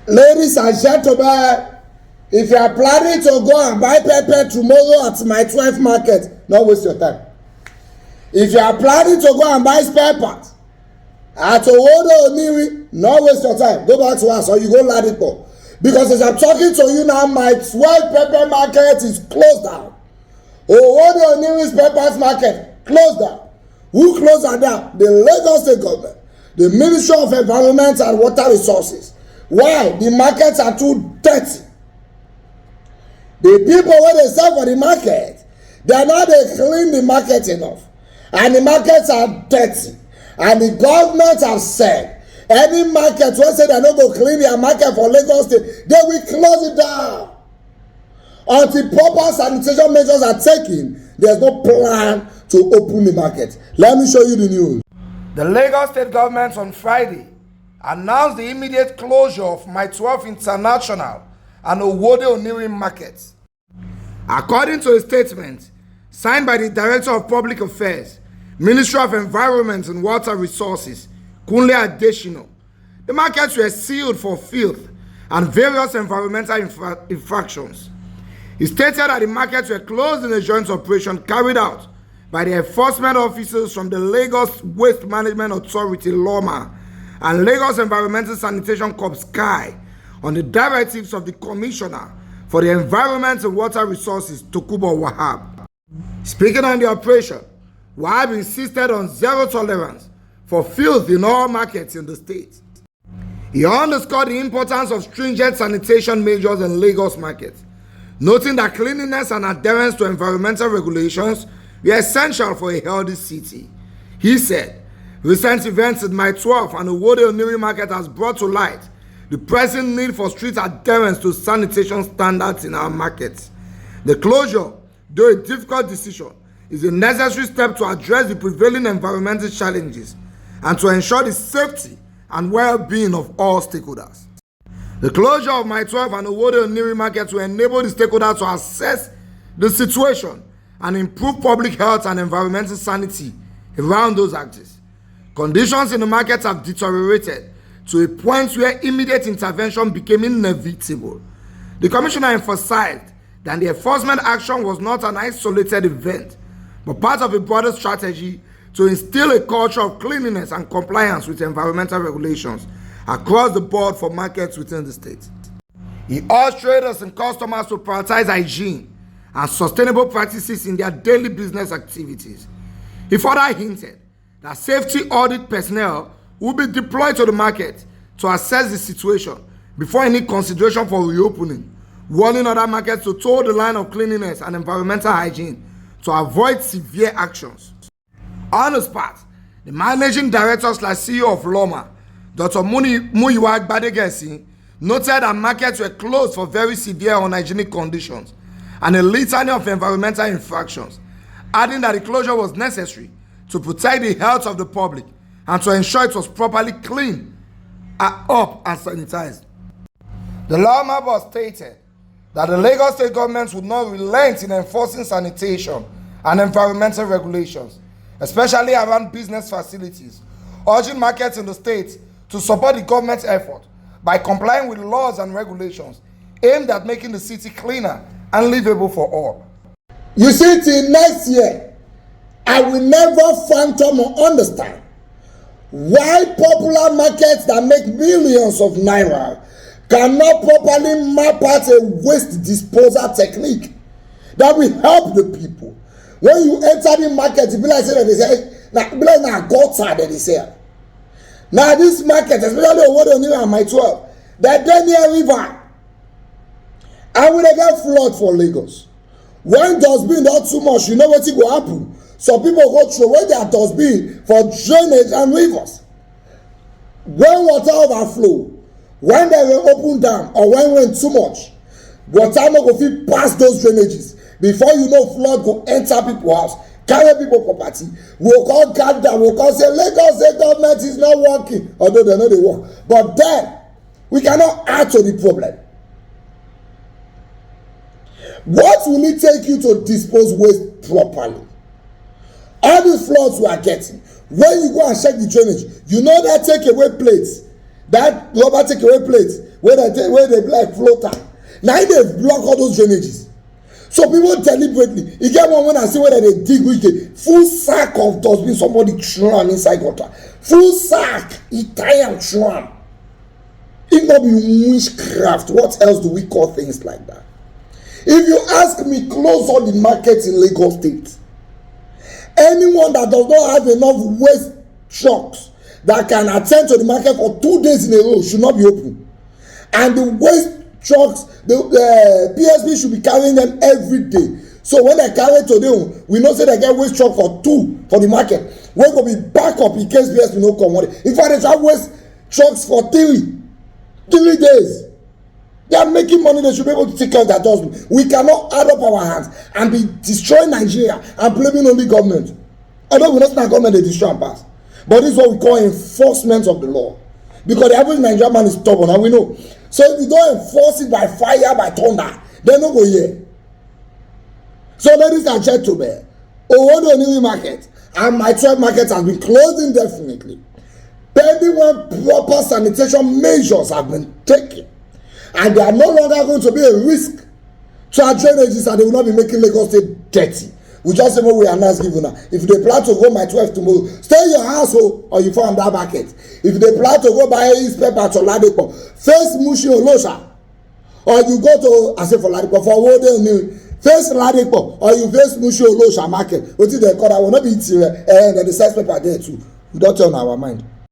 Ladies and gentlemen, if you are planning to go and buy pepper tomorrow at my 12 market, don't waste your time. If you are planning to go and buy spare parts at Owode Onirin, don't waste your time. Go back to us or you go Ladipo. Because as I'm talking to you now, my 12 pepper market is closed down. Owode Onirin's peppers market closed down. Who closed that down? The Lagos State Government, the Ministry of Environment and Water Resources. Why? The markets are too dirty. The people when they sell for the market, they now they clean the market enough. And the markets are dirty. And the government have said, any market when say they don't go clean their market for Lagos State, they will close it down. Until proper sanitation measures are taken, there's no plan to open the market. Let me show you the news. The Lagos State government on Friday announced the immediate closure of My 12 International and Owode Onirin markets. According to a statement signed by the Director of Public Affairs, Ministry of Environment and Water Resources, Kunle Adeshino, the markets were sealed for filth and various environmental infractions. He stated that the markets were closed in a joint operation carried out by the enforcement officers from the Lagos Waste Management Authority, LOMA, and Lagos Environmental Sanitation Corps, SKY, on the directives of the Commissioner for the Environment and Water Resources, Tokubo Wahab. Speaking on the operation, Wahab insisted on zero tolerance for filth in all markets in the state. He underscored the importance of stringent sanitation measures in Lagos markets, noting that cleanliness and adherence to environmental regulations were essential for a healthy city. He said, recent events in My 12 and Owode Onirin market has brought to light the pressing need for strict adherence to sanitation standards in our markets. The closure, though a difficult decision, is a necessary step to address the prevailing environmental challenges and to ensure the safety and well-being of all stakeholders. The closure of My 12 and Owode Onirin markets will enable the stakeholders to assess the situation and improve public health and environmental sanity around those axes. Conditions in the markets have deteriorated to a point where immediate intervention became inevitable. The Commissioner emphasized that the enforcement action was not an isolated event, but part of a broader strategy to instill a culture of cleanliness and compliance with environmental regulations across the board for markets within the state. He urged traders and customers to prioritize hygiene and sustainable practices in their daily business activities. He further hinted that safety audit personnel will be deployed to the market to assess the situation before any consideration for reopening, warning other markets to toe the line of cleanliness and environmental hygiene to avoid severe actions. On his part, the managing director / CEO of LOMA, Dr. Muyiwa Badegesi, noted that markets were closed for very severe unhygienic conditions and a litany of environmental infractions, adding that the closure was necessary to protect the health of the public and to ensure it was properly cleaned up and sanitized. The LOMA boss stated that the Lagos State government would not relent in enforcing sanitation and environmental regulations, especially around business facilities, urging markets in the state to support the government's effort by complying with laws and regulations aimed at making the city cleaner and livable for all. You see, till next year, I will never phantom or understand why popular markets that make millions of naira cannot properly map out a waste disposal technique that will help the people. When you enter the market, it be like say that they say, na gutter that they say. Now this market, especially Owode Onirin and My 12, they're near river. And when they get flood for Lagos, when dustbin not too much, you know what it will happen. Some people go throw away their dustbin for drainage and rivers. When water overflow, when they will open dam or when rain too much, water no go fit pass those drainages. Before you know, flood go enter people's house, carry people property. We'll call gather, we'll call say Lagos State government is not working, although they know they work. But then we cannot add to the problem. What will it take you to dispose waste properly? All these floods we are getting, when you go and check the drainage, you know that take away plates that rubber takeaway plate wey dey be like floater, na im dey block all those drainages. So people deliberately, e get one when I see where they dig with a full sack of dustbin, somebody throw am inside gutter, full sack, e tie am throw am. It not be witchcraft. What else do we call things like that? If you ask me, close all the markets in Lagos State. Anyone that does not have enough waste trucks that can attend to the market for 2 days in a row should not be open. And the waste trucks, the PSP should be carrying them every day. So when they carry today, we know say they get waste truck for 2 for the market. We go be back up in case PSP no come. In fact, they have waste trucks for 3 days. They are making money. They should be able to take care of that dustbin. We cannot add up our hands and be destroying Nigeria and blaming only government. Although we know that government they destroy and pass, but this is what we call enforcement of the law. Because the average Nigerian man is stubborn, and we know. So if you don't enforce it by fire, by thunder, they no go here. So ladies and gentlemen, Owode Onirin market and my 12 market has been closed indefinitely. Pending when proper sanitation measures have been taken, and they are no longer going to be a risk to our drainages, and they will not be making Lagos State dirty. We just say what we are not giving now. If they plan to go my 12 tomorrow, stay in your house or you find that market. If they plan to go buy his pepper to Ladipo, face Mushi Olosha, or you go to, I say for Ladipo, for Owode Onirin, face Ladipo, or you face Mushi Olosha market. What did they call that? Will not be and the size paper there too. We don't turn our mind.